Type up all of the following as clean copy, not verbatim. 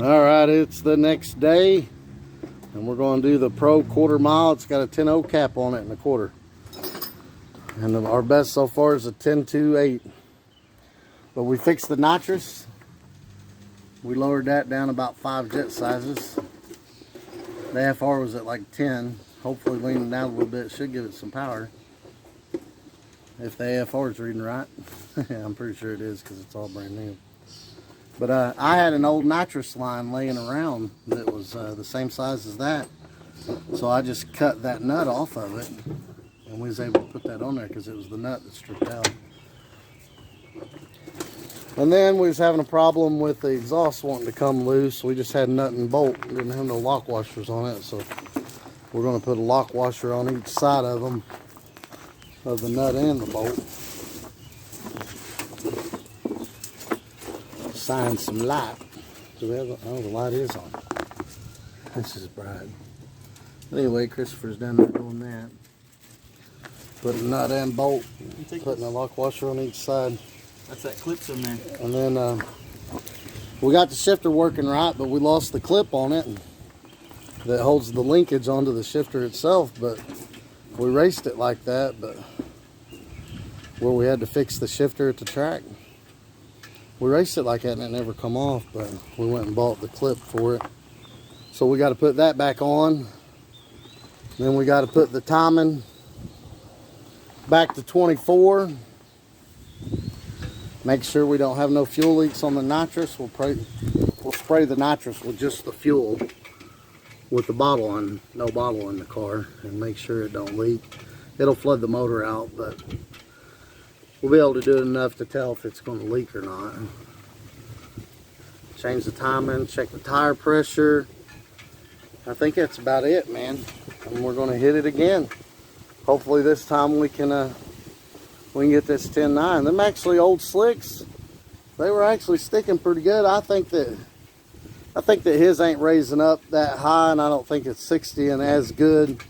All right, it's the next day, and we're going to do the Pro quarter mile. It's got a 10.0 cap on it in a quarter. And our best so far is a 10.28. But we fixed the nitrous. We lowered that down about 5 jet sizes. The AFR was at like 10. Hopefully leaning down a little bit should give it some power. If the AFR is reading right. I'm pretty sure it is because it's all brand new. But I had an old nitrous line laying around that was the same size as that. So I just cut that nut off of it. And we was able to put that on there because it was the nut that stripped out. And then we was having a problem with the exhaust wanting to come loose. We just had nut and bolt. We didn't have no lock washers on it. So we're going to put a lock washer on each side of them, of the nut and the bolt. Shine some light. Do we have? Oh, the light is on. This is bright. Anyway, Christopher's down there doing that. Putting a nut and bolt. Putting a lock washer on each side. That's that clip's in there. And then we got the shifter working right, but we lost the clip on it that holds the linkage onto the shifter itself. But we raced it like that, but where we had to fix the shifter at the track. We raced it like that and it never come off, but we went and bought the clip for it. So we got to put that back on. Then we got to put the timing back to 24. Make sure we don't have no fuel leaks on the nitrous. We'll spray the nitrous with just the fuel with the bottle on, no bottle in the car, and make sure it don't leak. It'll flood the motor out, but we'll be able to do it enough to tell if it's going to leak or not. Change the timing, check the tire pressure. I think that's about it, man. And we're going to hit it again. Hopefully this time we can get this 10.9. Them actually old slicks, they were actually sticking pretty good. I think that his ain't raising up that high, and I don't think it's 60 and as good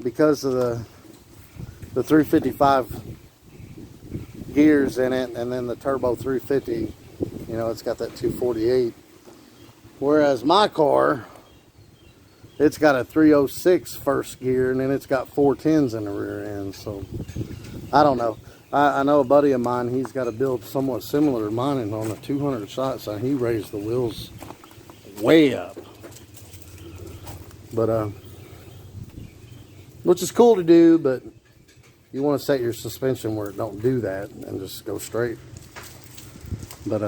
because of the 355 gears in it, and then the turbo 350, you know, it's got that 248. Whereas my car, it's got a 306 first gear, and then it's got 410s in the rear end. So I don't know. I know a buddy of mine, he's got a build somewhat similar to mine, and on a 200 shot, so he raised the wheels way up. But which is cool to do, but you want to set your suspension where it don't do that and just go straight. But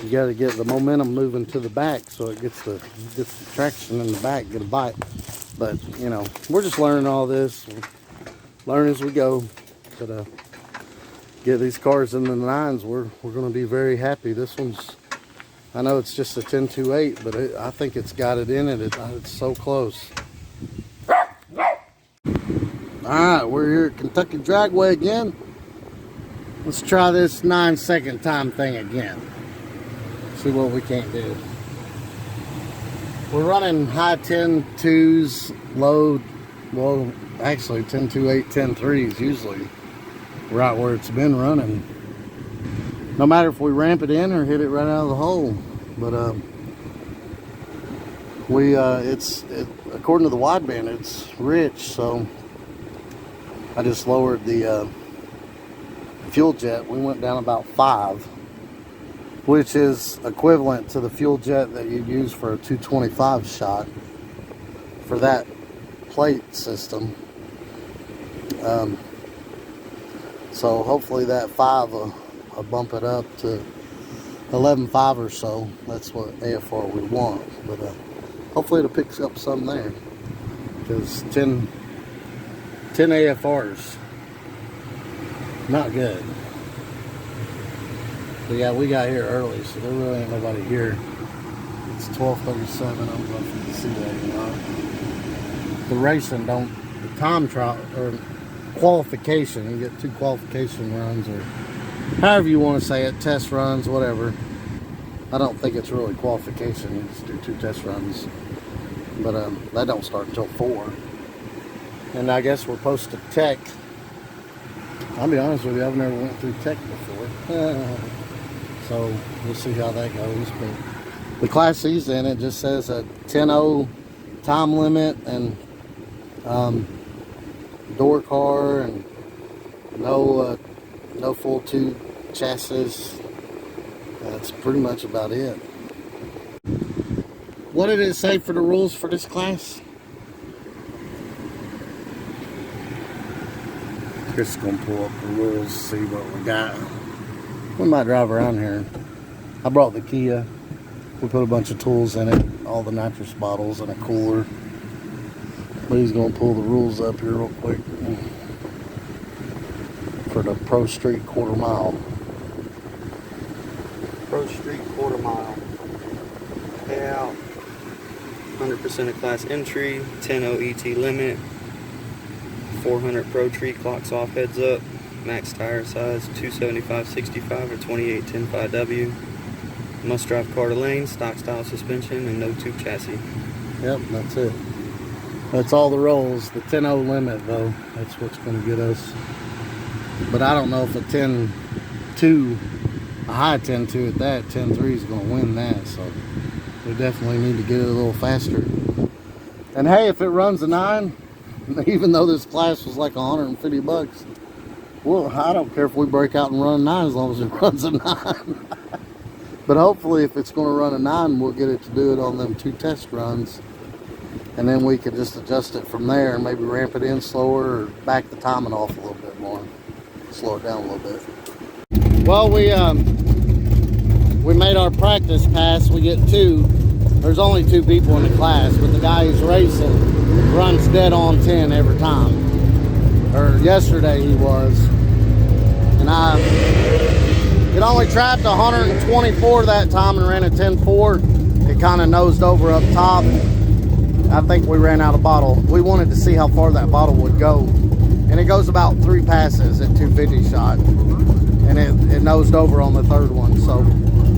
you got to get the momentum moving to the back so it gets the traction in the back, get a bite. But you know, we're just learning all this. Learn as we go. But get these cars in the 9s, we're going to be very happy. This one's, I know it's just a 10.28, but I think it's got it in it. It's so close. Alright, we're here at Kentucky Dragway again. Let's try this 9-second time thing again. See what we can't do. We're running high 10.2s, low, well, actually 10.28, 10.3s usually right where it's been running. No matter if we ramp it in or hit it right out of the hole. But according to the wideband, it's rich, so I just lowered the fuel jet. We went down about 5, which is equivalent to the fuel jet that you'd use for a 225 shot for that plate system. So hopefully that 5 will bump it up to 11.5 or so. That's what AFR we want. But hopefully it'll pick up some there, because 10 AFRs, not good. But yeah, we got here early, so there really ain't nobody here. It's 12:37. I don't know if you can see that or not. The racing the time trial or qualification, you get 2 qualification runs, or however you want to say it, test runs, whatever. I don't think it's really qualification. You just do 2 test runs. But that don't start until 4. And I guess we're posted tech. I'll be honest with you, I've never went through tech before. So we'll see how that goes. But the class he's in, it just says a 10-0 time limit and door car and no full tube chassis. That's pretty much about it. What did it say for the rules for this class? Chris is gonna pull up the rules, see what we got. We might drive around here. I brought the Kia. We put a bunch of tools in it, all the nitrous bottles and a cooler. But he's gonna pull the rules up here real quick for the Pro Street quarter mile. Pro Street quarter mile. Payout. 100% of class entry. 10-0 ET limit. 400 Pro Tree clocks off heads up. Max tire size 275/65 or 2810 5W. Must drive car to lane, stock style suspension, and no tube chassis. Yep, that's it. That's all the rolls. The 10-0 limit, though, that's what's going to get us. But I don't know if a 10-2, a high 10-2 at that, 10-3 is going to win that. So we definitely need to get it a little faster. And hey, if it runs a 9, even though this class was like $150, well, I don't care if we break out and run a 9 as long as it runs a 9. But hopefully, if it's going to run a 9, we'll get it to do it on them 2 test runs. And then we could just adjust it from there and maybe ramp it in slower or back the timing off a little bit more. Slow it down a little bit. Well, we made our practice pass. We get 2. There's only 2 people in the class, but the guy who's racing runs dead on 10 every time. Or yesterday he was. And it only trapped 124 that time and ran a 10.4. It kind of nosed over up top. I think we ran out of bottle. We wanted to see how far that bottle would go. And it goes about 3 passes at 250 shot. And it nosed over on the 3rd one. So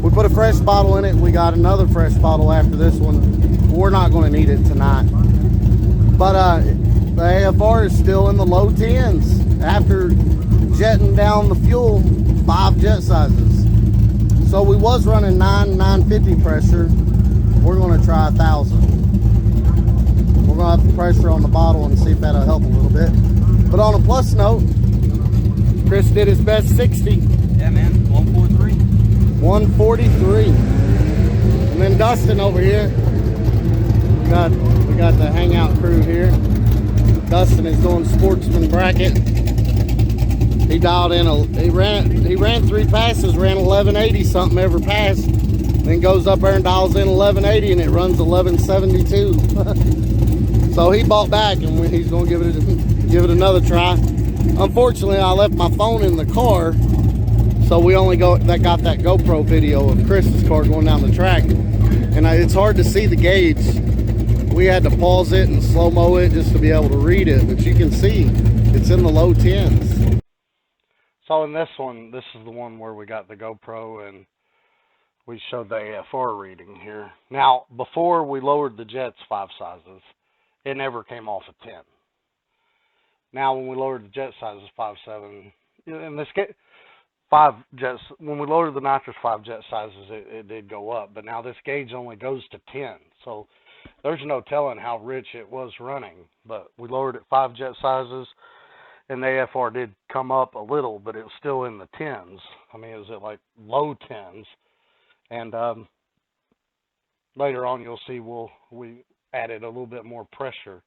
we put a fresh bottle in it. We got another fresh bottle after this one. We're not going to need it tonight. But the AFR is still in the low 10s after jetting down the fuel 5 jet sizes. So we was running 950 pressure. We're going to try 1,000. We're going to have the pressure on the bottle and see if that'll help a little bit. But on a plus note, Chris did his best 60. Yeah, man. 143. 143. And then Dustin over here. We got the hangout crew here. Dustin is doing sportsman bracket. He dialed in he ran 3 passes, ran 1180 something every pass. Then goes up there and dials in 1180 and it runs 1172. So he bought back and he's gonna give it another try. Unfortunately, I left my phone in the car, so we only got that GoPro video of Chris's car going down the track, and it's hard to see the gauge. We had to pause it and slow-mo it just to be able to read it, but you can see it's in the low 10s. So in this one, this is the one where we got the GoPro and we showed the AFR reading here. Now, before we lowered the jets 5 sizes, it never came off a 10. Now, when we lowered the jet sizes 5.7, in this case, 5 jets, when we lowered the nitrous 5 jet sizes, it did go up. But now this gauge only goes to 10. So there's no telling how rich it was running. But we lowered it 5 jet sizes, and the AFR did come up a little, but it was still in the 10s. I mean, it was at like low 10s. And later on, you'll see we added a little bit more pressure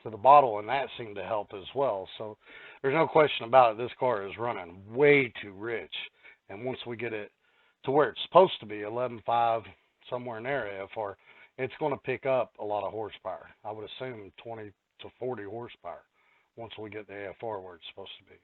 to the bottle, and that seemed to help as well. So there's no question about it. This car is running way too rich. And once we get it to where it's supposed to be, 11.5, somewhere in there AFR, it's going to pick up a lot of horsepower. I would assume 20 to 40 horsepower once we get the AFR where it's supposed to be.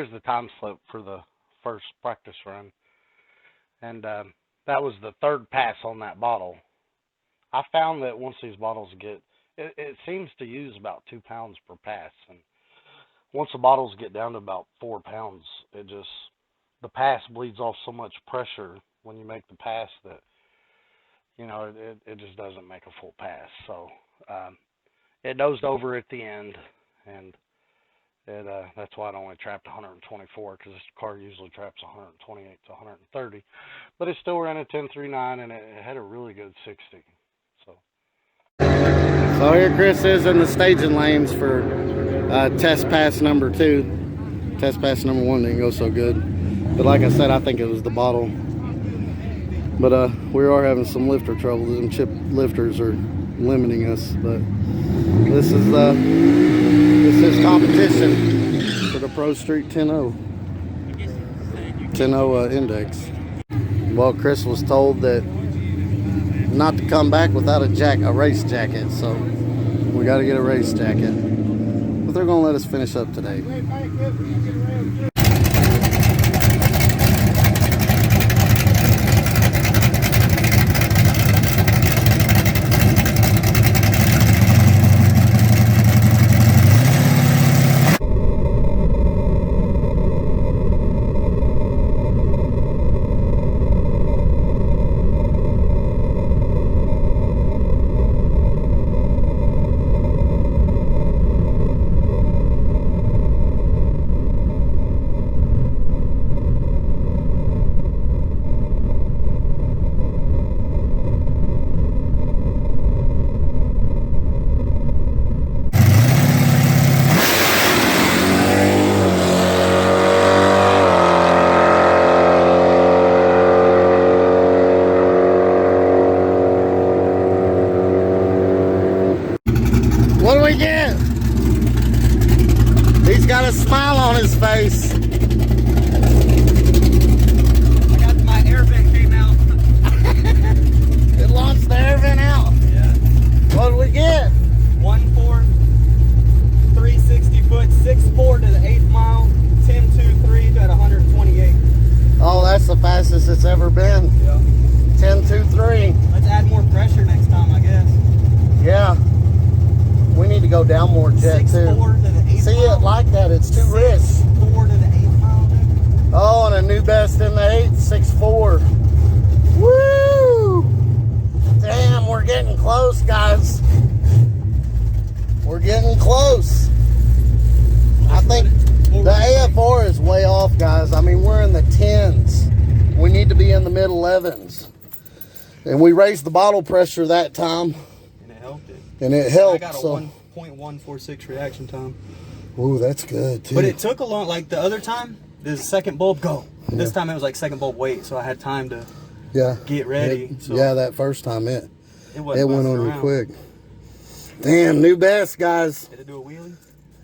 here's the time slip for the first practice run. And that was the third pass on that bottle. I found that once these bottles get, it seems to use about 2 pounds per pass. And once the bottles get down to about 4 pounds, the pass bleeds off so much pressure when you make the pass that, you know, it just doesn't make a full pass. So it dozed over at the end, and that's why it only trapped 124, because this car usually traps 128 to 130. But it still ran a 10.39, and it had a really good 60. So here Chris is in the staging lanes for test pass number 2. Test pass number 1 didn't go so good. But like I said, I think it was the bottle. But we are having some lifter trouble. Them chip lifters are limiting us. But this is competition for the Pro Street 10.0 index. Well, Chris was told that not to come back without a race jacket, so we got to get a race jacket. But they're gonna let us finish up today. What do we get? He's got a smile on his face. I got my air vent came out. It launched the air vent out. Yeah. What do we get? 1.4, 360 foot, 6.4 to the 8th mile, 10.23 at 128. Oh, that's the fastest it's ever been. Yeah. 10.23. Let's add more pressure next time, I guess. Yeah. We need to go down more jet too. 6.4 to the 8th See mile. it like that, it's too rich. 6.4 to the 8th mile, dude. Oh, and a new best in the 8th, 6.4. Woo! Damn, we're getting close, guys. We're getting close. I think the AFR is way off, guys. I mean, we're in the 10s. We need to be in the mid 11s. And we raised the bottle pressure that time. And it helped it. And it helped. I got a so 1.146 reaction time. Ooh, that's good too. But it took a long, like the other time, the second bulb go. Yeah. This time it was like second bulb wait, so I had time to get ready. Yeah, that first time it went on around. real quick. Damn, new best, guys. Did it do a wheelie?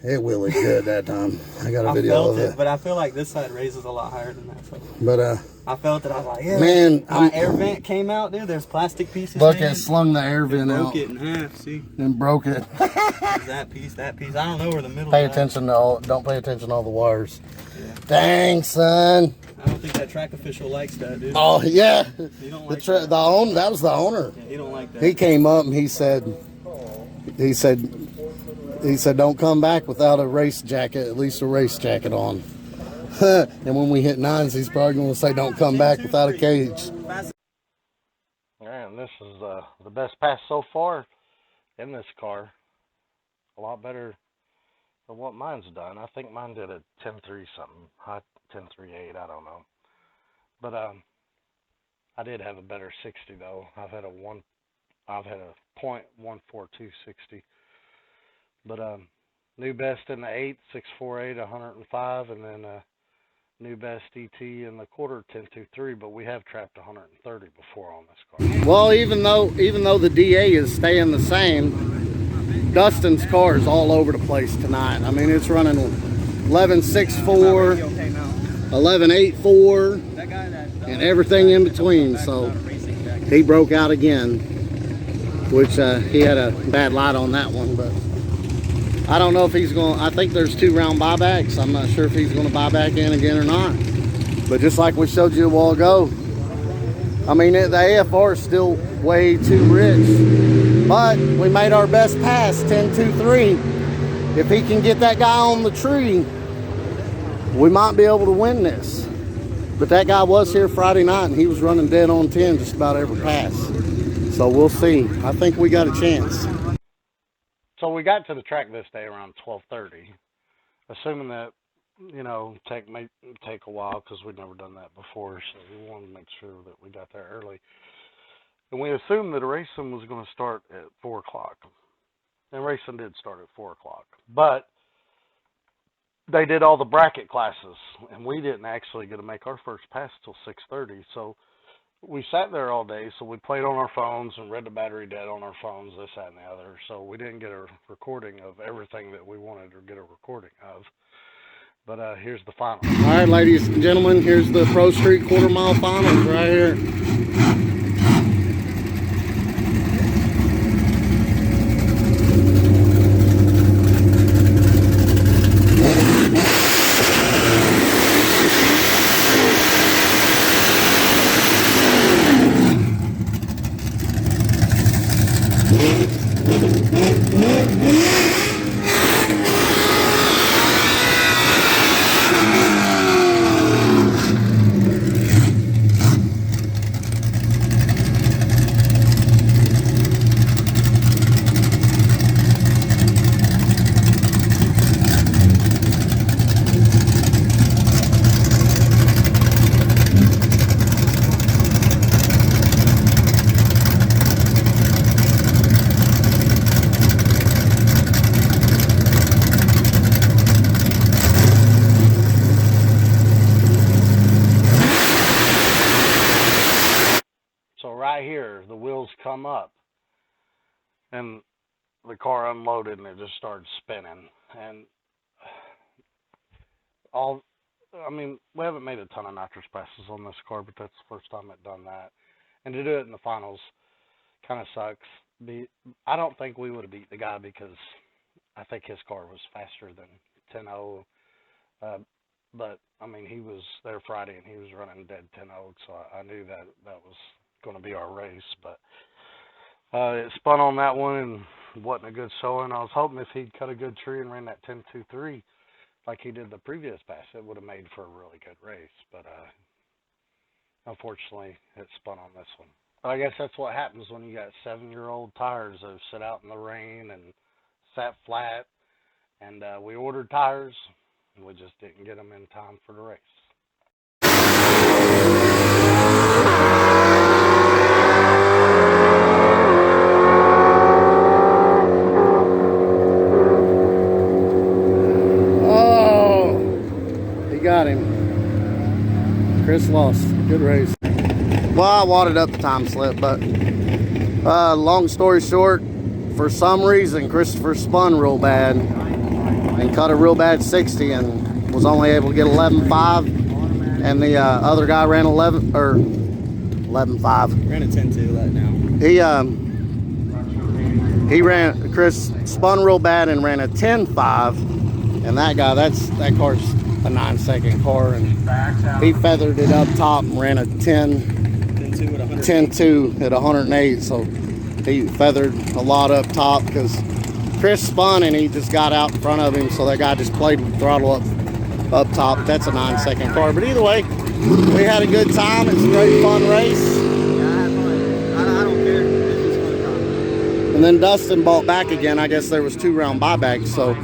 It wheelied good that time. I got a video felt of it. But I feel like this side raises a lot higher than that. So. But I felt it. I was like, yeah. Man, my air vent came out, dude. There's plastic pieces. Look, it slung the air vent out. Broke it in half. See? And broke it. That piece. I don't know where the middle. Don't pay attention to all the wires. Yeah. Dang, son. I don't think that track official likes that, dude. Oh yeah. He don't like that was the owner. Yeah, he don't like that. He came up and he said, don't come back without a race jacket, at least a race jacket on. And when we hit 9s, he's probably going to say, don't come back without a cage. And this is the best pass so far in this car. A lot better than what mine's done. I think mine did a 10.3 something, high 10.38, I don't know. But I did have a better 60 though. I've had a .14260. But new best in the 8, 6.48, 105, and then new best ET in the quarter, 10.23. But we have trapped 130 before on this car. Well, even though the DA is staying the same, Dustin's car is all over the place tonight. I mean, it's running 11.64, 11.84, and everything in between. So he broke out again, which he had a bad light on that one, but I don't know if he's going to, I think there's 2 round buybacks. I'm not sure if he's going to buy back in again or not. But just like we showed you a while ago, I mean, the AFR is still way too rich. But we made our best pass, 10-2-3. If he can get that guy on the tree, we might be able to win this. But that guy was here Friday night, and he was running dead on 10 just about every pass. So we'll see. I think we got a chance. So we got to the track this day around 12:30, assuming that, you know, may take a while because we'd never done that before, so we wanted to make sure that we got there early. And we assumed that racing was going to start at 4 o'clock. And racing did start at 4 o'clock. But they did all the bracket classes, and we didn't actually get to make our first pass till 6:30. So we sat there all day, so we played on our phones and read the battery dead on our phones, this, that, and the other. So we didn't get a recording of everything that we wanted to get a recording of. But here's the final. All right, ladies and gentlemen, here's the Pro Street quarter-mile finals right here. Right here, the wheels come up, and the car unloaded, and it just started spinning. And I mean, we haven't made a ton of nitrous passes on this car, but that's the first time I've done that. And to do it in the finals kind of sucks. I don't think we would have beat the guy because I think his car was faster than 10.0. But I mean, he was there Friday, and he was running dead 10.0, so I knew that was going to be our race. But it spun on that one and wasn't a good showing. I was hoping if he'd cut a good tree and ran that 10.23 like he did the previous pass, it would have made for a really good race. But unfortunately, it spun on this one. But I guess that's what happens when you got 7-year-old tires that sit out in the rain and sat flat. And we ordered tires, and we just didn't get them in time for the race. Got him. Chris lost. Good race. Well, I wadded up the time slip, but long story short, for some reason Christopher spun real bad and cut a real bad 60 and was only able to get 11.5, and the other guy ran 11 or 11.5. Ran a 10.2 right now. Chris spun real bad and ran a 10.5, and that car's a 9-second car, and he feathered it up top and ran a 10.2 at 108. So he feathered a lot up top because Chris spun and he just got out in front of him, so that guy just played with throttle up top. That's a 9-second car, but either way, we had a good time. It's a great fun race. Yeah, I had fun. I don't care. It's just fun time. And then Dustin bought back again. I guess there was 2 round buybacks, so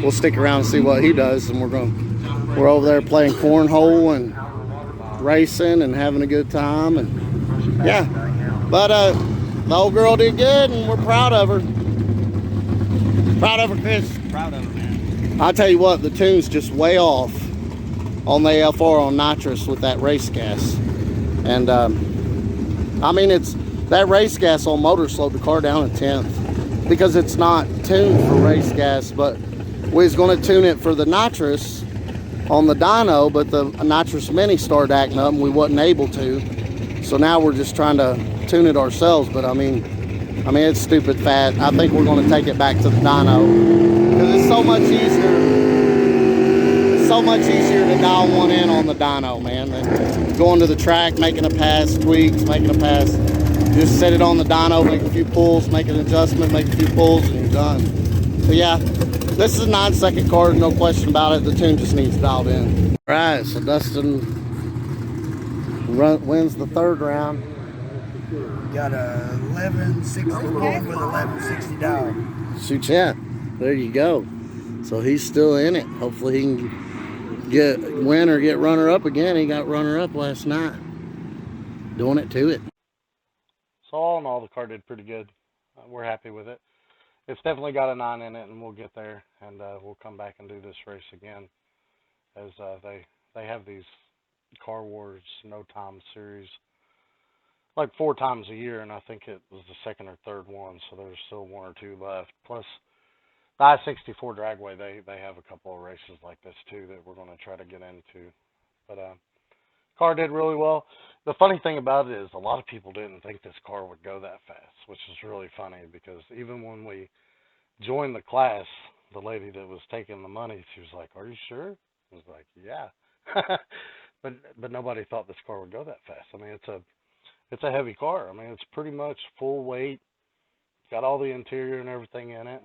we'll stick around and see what he does, and we're over there playing cornhole and racing and having a good time, and yeah. But the old girl did good, and we're proud of her. Proud of her, Chris. Proud of her, man. I'll tell you what, the tune's just way off on the AFR on nitrous with that race gas. And I mean, it's that race gas on motor slowed the car down a 10th because it's not tuned for race gas, but we was going to tune it for the nitrous on the dyno, but the nitrous mini started acting up and we wasn't able to. So now we're just trying to tune it ourselves. But I mean it's stupid fat. I think we're going to take it back to the dyno Because it's so much easier. So much easier to dial one in on the dyno, man, than going to the track, making a pass, tweaks, making a pass. Just set it on the dyno, make a few pulls, make an adjustment, make a few pulls, and you're done. But yeah, this is a 9-second car, no question about it. The tune just needs dialed in. All right, so Dustin wins the third round. Got a 1164 with 1160 dial. Shoot, yeah, there you go. So he's still in it. Hopefully he can win or get runner up again. He got runner up last night. Doing it to it. So all in all, the car did pretty good. We're happy with it. It's definitely got a 9 in it, and we'll get there, and we'll come back and do this race again, as they have these Car Wars No Time series like 4 times a year, and I think it was the second or third one, so there's still 1 or 2 left. Plus, the I-64 Dragway, they have a couple of races like this too that we're going to try to get into. But car did really well. The funny thing about it is a lot of people didn't think this car would go that fast, which is really funny, because even when we joined the class, the lady that was taking the money, she was like, "Are you sure?" I was like, "Yeah." but nobody thought this car would go that fast. I mean, it's a heavy car. I mean, it's pretty much full weight. Got all the interior and everything in it.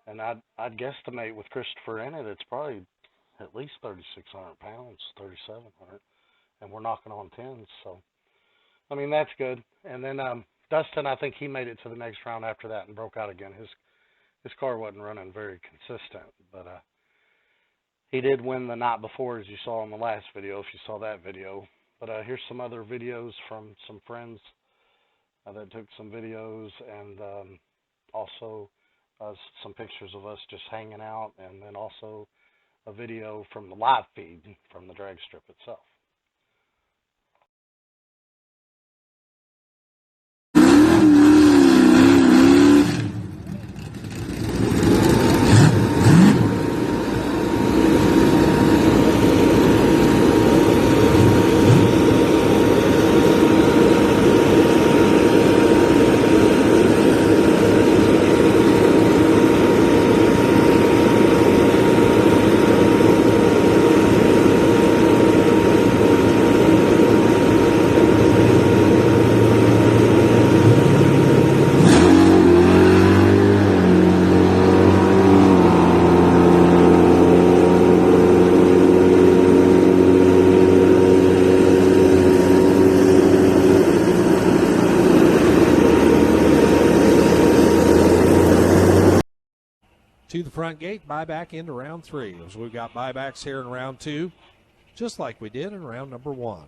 And I'd guesstimate with Christopher in it, it's probably at least 3,600 pounds, 3,700, and we're knocking on 10s. So, I mean, that's good. And then Dustin, I think he made it to the next round after that and broke out again. His car wasn't running very consistent, but he did win the night before, as you saw in the last video, if you saw that video. But here's some other videos from some friends that took some videos, and also some pictures of us just hanging out, and then also a video from the live feed from the drag strip itself. To the front gate, buyback into round 3. As we've got buybacks here in round 2, just like we did in round number 1.